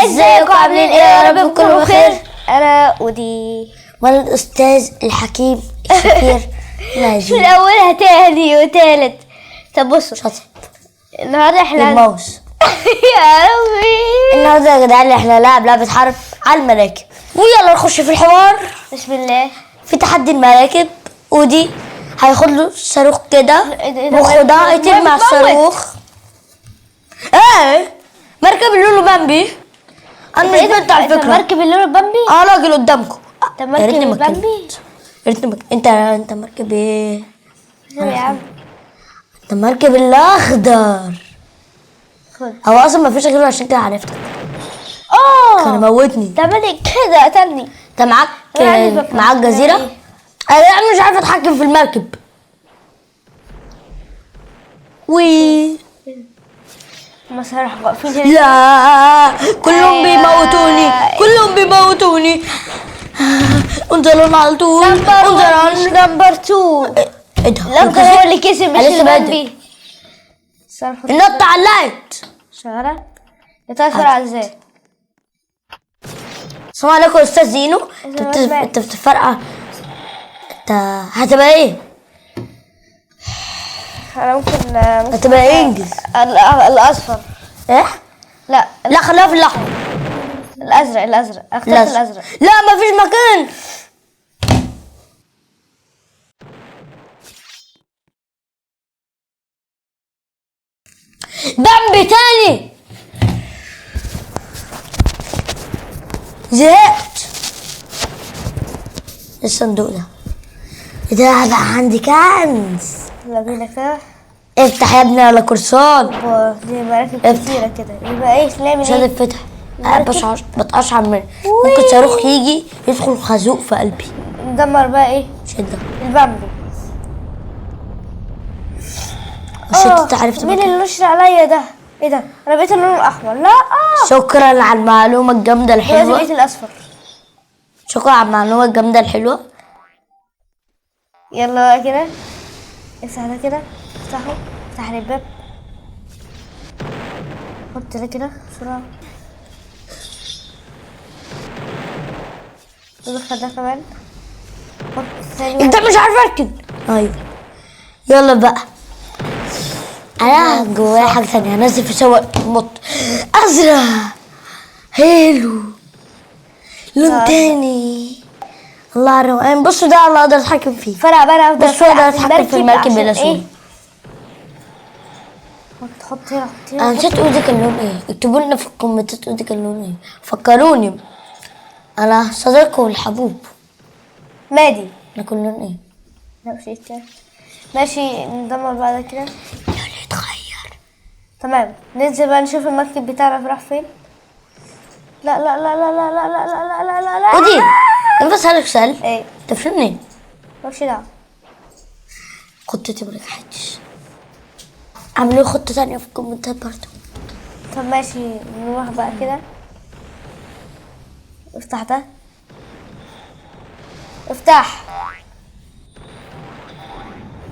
ازيكم عاملين ايه؟ يا رب تكونوا بخير. انا ودي وانا الاستاذ الحكيم الشكير في ناجي الاولها تاني وتالت. طب بصوا شاطر النهارده احنا الماوس. يا ربي النهارده يا جدعان احنا لعبة حرب على المراكب، ويلا نخش في الحوار. بسم الله. في تحدي المراكب، ودي هياخد له صاروخ كده مخه ده يطير مع الصاروخ. ايه مركب اللولو بامبي. انا مش بنت على فكره. مركب اللي هو بامبي. راجل قدامكم. طب مركب البامبي. انت مركب ايه؟ يا عم انت مركب الاخضر. خد. هو اصلا ما فيش غيره عشان كده عرفتك. كان موتني. طب انا كده قتلني. انت معاك جزيره. انا مش عارفه اتحكم في المركب. وي مسرح واقفين هنا. لا كلهم بيموتوني. انزلوا على طول. نمبر 2. ايه ده؟ الاخضر هو اللي كسب مش لسه البامبي. النط علقت. شغاله يا ترى فرقع ازاي؟ السلام عليكم يا استاذ زينو. انت بتفرقع. انت هتبقى ايه؟ انا ممكن هتبقى ايه؟ انجز. الاصفر. ايه؟ لا خليها في الاحمر. الازرق اخترت الازرق. لا مفيش مكان. بامبي تاني. زهقت. الصندوق ده ايه ده؟ بقى عندي كنز. يلا بينا كده. افتح يا ابني على كرسان. دي مراكب كتيرة كده. يبقى ايه نعمل مش ايه؟ هتتفتح. بتقشعر منه. ممكن صاروخ يجي يدخل خازوق في قلبي. ندمر بقى ايه؟ شده البامبي. مش انت عرفت مين اللي نشر عليا ده؟ ايه ده؟ انا بقيت اللون الاحمر. لا شكرا على المعلومه الجامده لازم الحلوه. بقيت الاصفر. شكرا على المعلومه الجامده الحلوه. يلا بقى كده. افتح ده كده. افتح لي الباب. حط ده كده بسرعة. ندخل ده كمان. حط ثاني. انت مش عارف اركن. ايوه يلا بقى. انا جوايا حاجه ثانيه. هنزل في سواق مط ازرق. حلو. لون تاني. الله الروقان. بصوا ده اللي اقدر اتحكم فيه. فرق بقى. بصوا اقدر اتحكم في المركب الاسود. حط هنا. انا نسيت اودي كان لون ايه. اكتبوا لنا في الكومنتات اودي كان لون ايه. فكروني. انا صديقكم الحبوب. مادي. انا كان لون ايه؟ لا مش كده. ماشي ندمر بقى ده كده. لون يتغير. تمام. ننزل بقى نشوف المركب بتاعنا راح فين. لا لا لا لا لا لا لا لا لا لا لا. اودي انا بسألك سؤال. ايه؟ انت فين منين؟ مالكش دعوة. خطتي ما نجحتش. اعملوا خطة تانية في الكومنتات برضه. طب ماشي نروح بقى كده. افتح ده. افتح.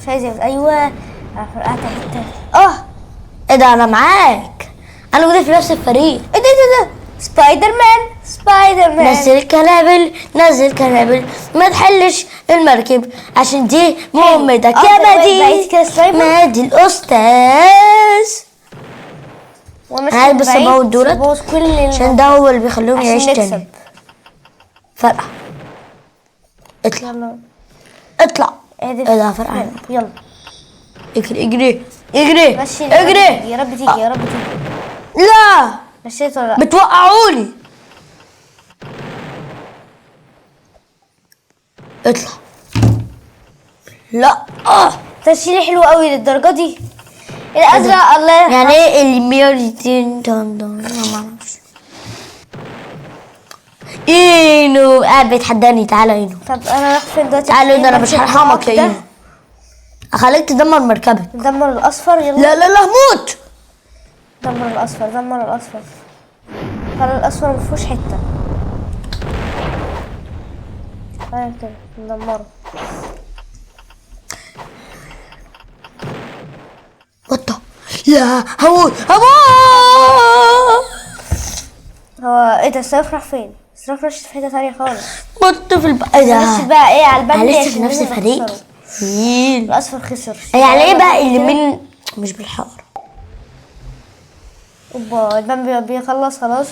مش عايز يفتح. ايوه انا فرقعت حتة. ايه ده؟ انا معاك. انا موجودة في نفس الفريق. ايه ده سبايدر مان. نزل كنابل ما تحلش المركب عشان دي مهمتك يا مادي. مادي الاستاذ. انا بس اموت دولت عشان ده هو اللي بيخليهم يعيش تاني. فرقع. اطلع. ايه ده فرقع. يلا اجري ماشي. اجري. يا رب تيجي. لا مشيت ولا لا؟ بتوقعوني. اطلع. لا تشيلي حلو قوي للدرجه دي. الازرق الله يعني ايه اللي 100 طن ما اعرفش. اينو قاعد بيتحداني. تعالى اينو. طب انا رايح فين دلوقتي؟ تعالى اينو انا مش هرحمك يا اينو. اخليك تدمر مركبك. ندمر الاصفر. يلا لا هموت. دمر الاصفر. خلي الاصفر مفيهوش حته. كده ندمره. وطه. لا هموت. هو ايه ده؟ الصاروخ راح فين؟ الصاروخ راح في حته تانية خالص. بط في ايه معلش ده؟ بقى، ايه على البند انا لسه في عشان نفس لازم فريقي. نخسره. إيه. الاصفر خسر. يعني ايه بقى اللي كده. من مش بالحقر؟ اوبا البامبي بيخلص خلاص.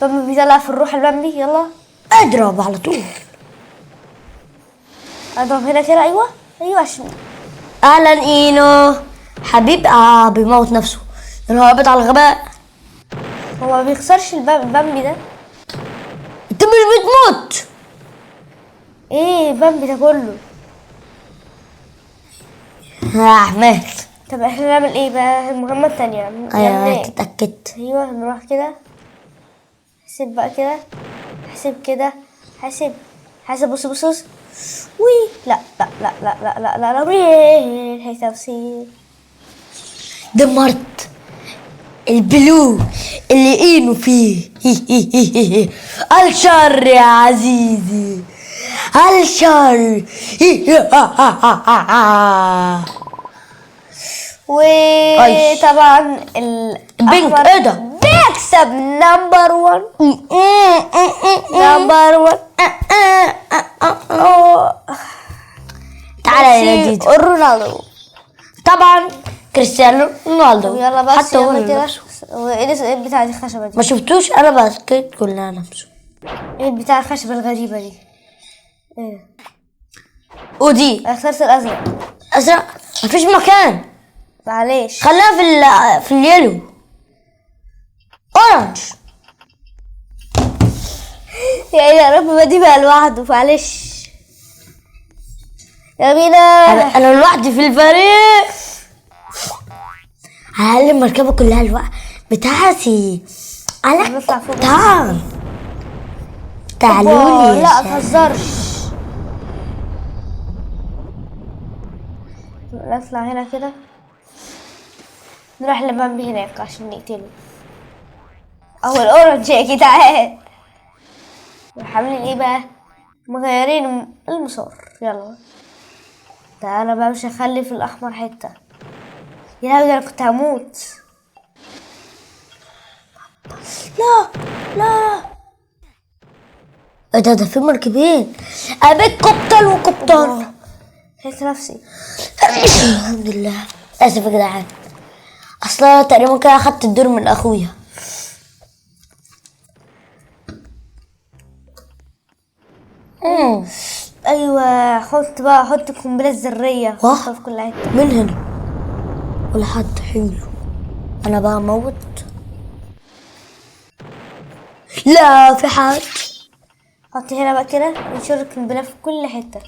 البامبي بيطلع في الروح البامبي. يلا اضرب على طول. اضرب هنا كده. ايوه ايوه عشان اهلا اينو حبيب. بيموت نفسه لانه هابط على الغباء. هو ما بيخسرش البامبي ده. انت مش بتموت. ايه البامبي ده كله؟ احمد. طب احنا نعمل ايه بقى؟ المهمة التانية ايوه نعمل ايه؟ اتاكدت. ايوه نروح كده. حسب بقى كده. حسب كده. حسب. حسب. بص بص بص. وي لا لا لا لا لا لا لا لا وي هي تفسير. دمرت البلو اللي اينو فيه. الشر يا عزيزي الشر. وطبعا البنك ايه ده؟ بيكسب نمبر 1. نمبر 1. تعالى يا لذيذ. رونالدو. طبعا كريستيانو رونالدو. يلا بس حتى هو يلا اللي كده. لابسه. وايه البتاع دي الخشبة دي؟ ما شفتوش انا بسكت كلها لابسه. ايه البتاع الخشبة الغريبة دي؟ ايه؟ ودي انا اخترت الازرق. ازرق. مفيش مكان. معلش. خليها في اليلو. اورنج. يا رب ما دي بقى لوحده. معلش. يا بينا. انا لوحدي في الفريق. هعلم المركبة كلها الوقت بتاعتي. على نطلع فوق. تعالوا لي. لا تهزرش. نطلع هنا كده. نروح لبامبي هناك عشان نقتله. اهو الاورنج يا جدعان. عاملين ايه بقى؟ مغيرين المسار. يلا ده انا بقى مش هخلي في الاحمر حته. يا لهوي ده انا كنت هموت. لا لا. ايه ده في مركبين. ابيك قبطان وقبطان. لقيت نفسي. الحمد لله. اسف يا جدعان. اصلا تقريبا كده اخدت الدور من اخويا. ايوه حط بقى. حط القنبله الذريه. حطها في كل حته. من هنا ولا حد حلو. انا بقى اموت. لا في حد. حط هنا بقى كده. ونشر القنبله في كل حته.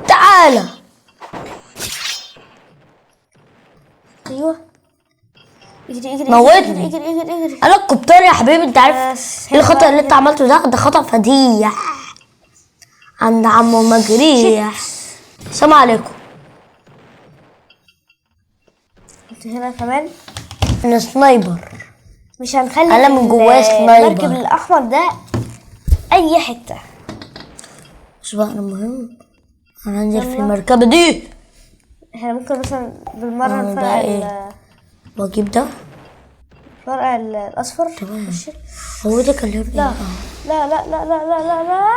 تعالى. ايوه اجري اجري موتني. اجري اجري اجري اجري. انا القبطان يا حبيبي. انت عارف بس ايه الخطأ هنا اللي بقى انت عملته ده خطأ فديح عند عمو مجريح. السلام عليكم. حط هنا كمان. انا سنايبر. مش هنخلي انا من جواه سنايبر. المركب الاحمر ده اي حته. مش بقى المهم انا هنزل في المركبة دي. احنا ممكن مثلا بالمره بقى نفرقع ايه؟ واجيب ده. فرقع الاصفر. تمام. ماشي. هو ده كان لون لا ايه؟ لا لا لا لا لا لا لا.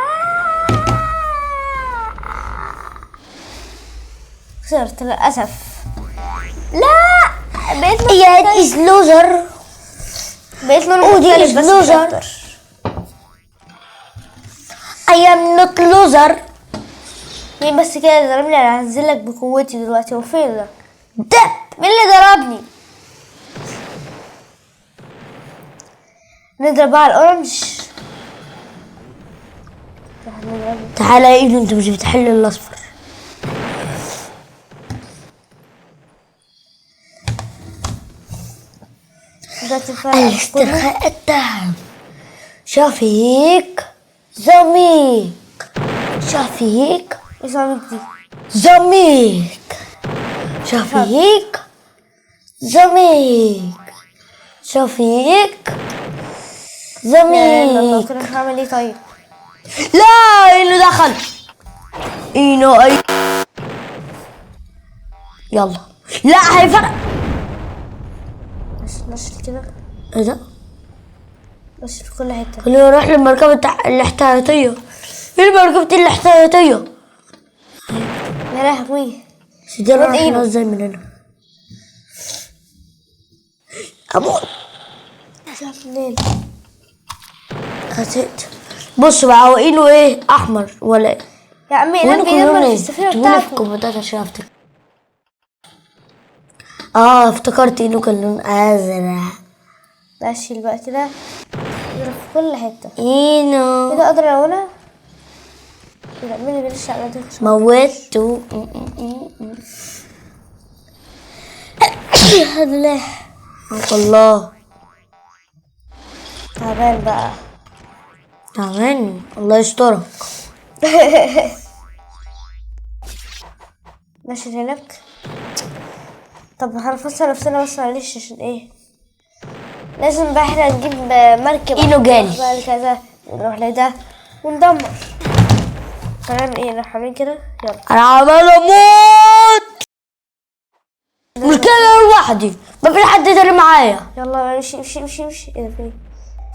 خسرت للاسف. لا بقيت لون يا مختلف. از لوزر. بقيت لون Oh, دي مختلف is بس مش loser. اكتر. I am not loser. مين بس كده ضربني؟ انا هنزلك بقوتي دلوقتي. هو فين ده؟ دب. مين اللي ضربني؟ نضرب بقى الاورنج. تعالى يا ايدو. انت مش بتحل الاصفر. الاسترخاء التام. شفيق زميك. شفيق اسمها دي. زميك. شفيق زميك. شفيق زميك. كده هعمل ايه طيب؟ لا اينو دخل. اينو اي. يلا. لا هيفرق. نشل كده. ايه ده؟ بس في كل حتة. خلينا نروح للمركبة الاحتياطية. فين المركبة الاحتياطية؟ يا لهوي. سيدي الواد راح إينو. ينزل من هنا. أموت. شاف الليل. خسيت. بص بقى، هو إينو إيه؟ أحمر ولا إيه؟ يا عمي وين انا بيدمر كلهم في إيه؟ السفينة تقولي في بتاعته. الكومنتات عشان أفتكر. افتكرت إينو كان لون أزرق. لا اشيل بقى كده. يضرب في كل حتة. إينو كده اقدر اقولها. كده مين اللي بيرش على ده؟ موتته. الحمد لله. الله. تعبان بقى. تعبان. الله يسترك. ماشي هناك. طب هنفصل نفسنا بس معلش عشان ايه؟ لازم بقى احنا نجيب مركب. إينو جالي. نروح بقى لكذا ونروح لده وندمر. هنعمل ايه؟ نروح عاملين كده. يلا. أنا عمال أموت. مشكلة أنا لوحدي، مفيش حد تاني معايا. يلا امشي امشي امشي امشي. ايه ده فين؟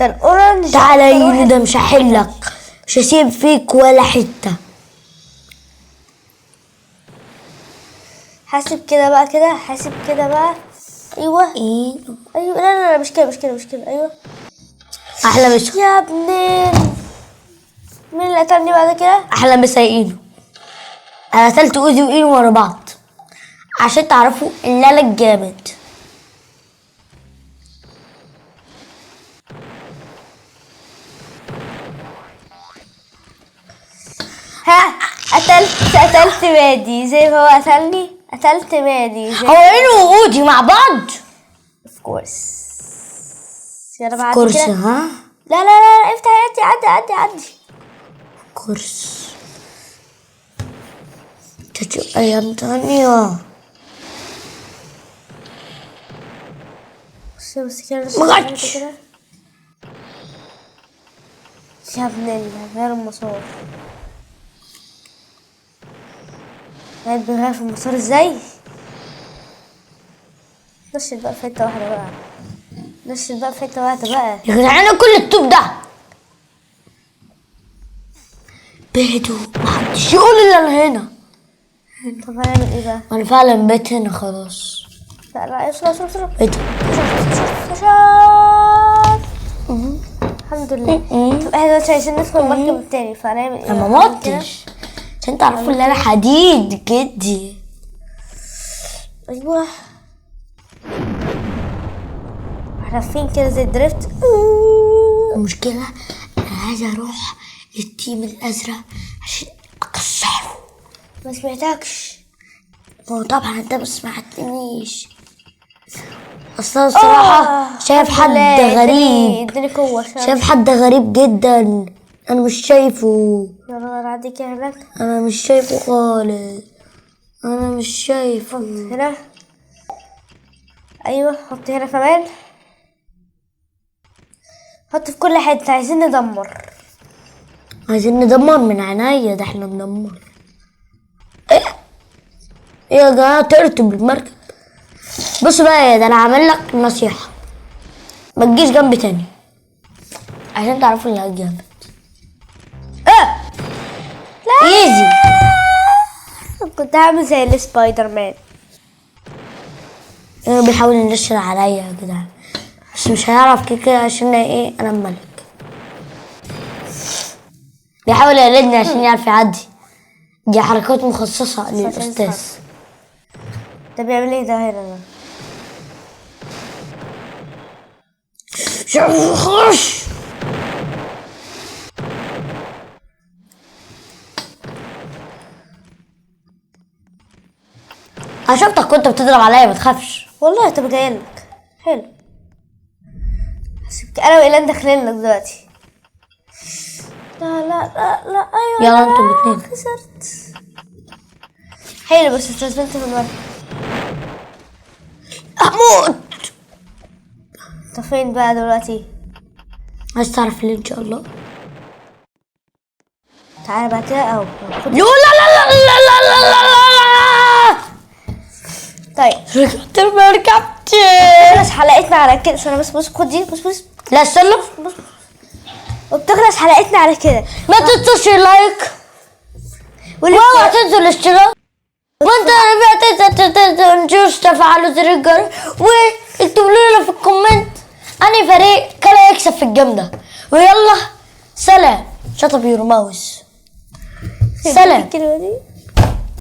ده الاورنج. تعالى أكتر يا واحد إينو، ده مش هحلك، مش هسيب فيك ولا حتة. حاسب كده بقى كده. حاسب كده بقى. ايوه. إينو ايوه. لا لا لا مش كده مش كده مش كده. ايوه. أحلى مسا. يا ابني. مين اللي قتلني بعد كده؟ أحلى مسا يا إينو. أنا قتلت أوزي وإينو ورا بعض عشان تعرفوا إن أنا الجامد. ها. قتلت مادي زي ما هو قتلني. قتلت مادي زي هو إينو وأوزي مع بعض؟ اوف كورس. يلا بعد كورس كده. ها؟ لا لا لا افتح عدي. كورس. تشوف أيام تانية. بس كده. مغتش. كده. يا ابن غير المسار. قاعد بيغير في المسار ازاي؟ نشل بقى في حتة واحدة بقى. يا جدعان كل الطوب ده بهدوا، محدش يقول إلا أنا هنا. طب هنعمل ايه بقى؟ أنا فعلا بيت هنا خلاص. لا لا اسرع. إيه ده؟ الحمد لله. طب احنا دلوقتي عايزين ندخل المركب التاني فهنعمل ايه؟ أنا ما متش عشان تعرفوا إن أنا حديد جدي. ايوه. احنا فين كده زي الدريفت. المشكلة أنا عايزة أروح للتيم الأزرق عشان أكسره. ما سمعتكش. هو طبعا أنت ما سمعتنيش. أصلا الصراحة شايف حد غريب. اديني قوة. شايف حد غريب جدا. أنا مش شايفه. يلا نعدي كده هناك. أنا مش شايفه خالص. أنا مش شايفه. هنا. ايوه حط هنا كمان. حط في كل حتة. عايزين ندمر. عايزين ندمر من عينيا. ده احنا ندمر. ايه يا جماعة ترتب بالمركب. بص بقى ده انا عامل لك نصيحة، ما تجيش جنبي تاني عشان تعرفوا ان انا جامد. لا ايزي. كنت هعمل زي السبايدر مان. بيحاول ينشر عليا يا جدعان، بس مش هيعرف كده عشان ايه، انا الملك. بيحاول يقلدني عشان يعرف يعدي. دي حركات مخصصة للأستاذ. ده بيعمل ايه ده هنا؟ خش. انا شفتك كنت بتضرب عليا، ما تخافش والله. طب جايلك حلو. انا وايلان داخلين لك دلوقتي. لا ايوه. يلا انتوا الاثنين. خسرت. حلو بس استثبت في المركب. اموت. انت فين بقى دلوقتي؟ عايز تعرف ليه ان شاء الله؟ تعالى بقى كده اهو. لا لا لا لا لا لا لا لا. طيب ركبت مركبتي. خلاص حلقتنا على كده. بس خد دي. بص لا استنى. بص نخلص حلقتنا على كده. ما تنسوش اللايك واوعى تنسوا الاشتراك، وانت تنسوش تفعلوا زر الجرس، واكتبوا لنا في الكومنت انهي فريق كان يكسب في الجيم ده. ويلا سلام. شطب يور ماوس. سلام.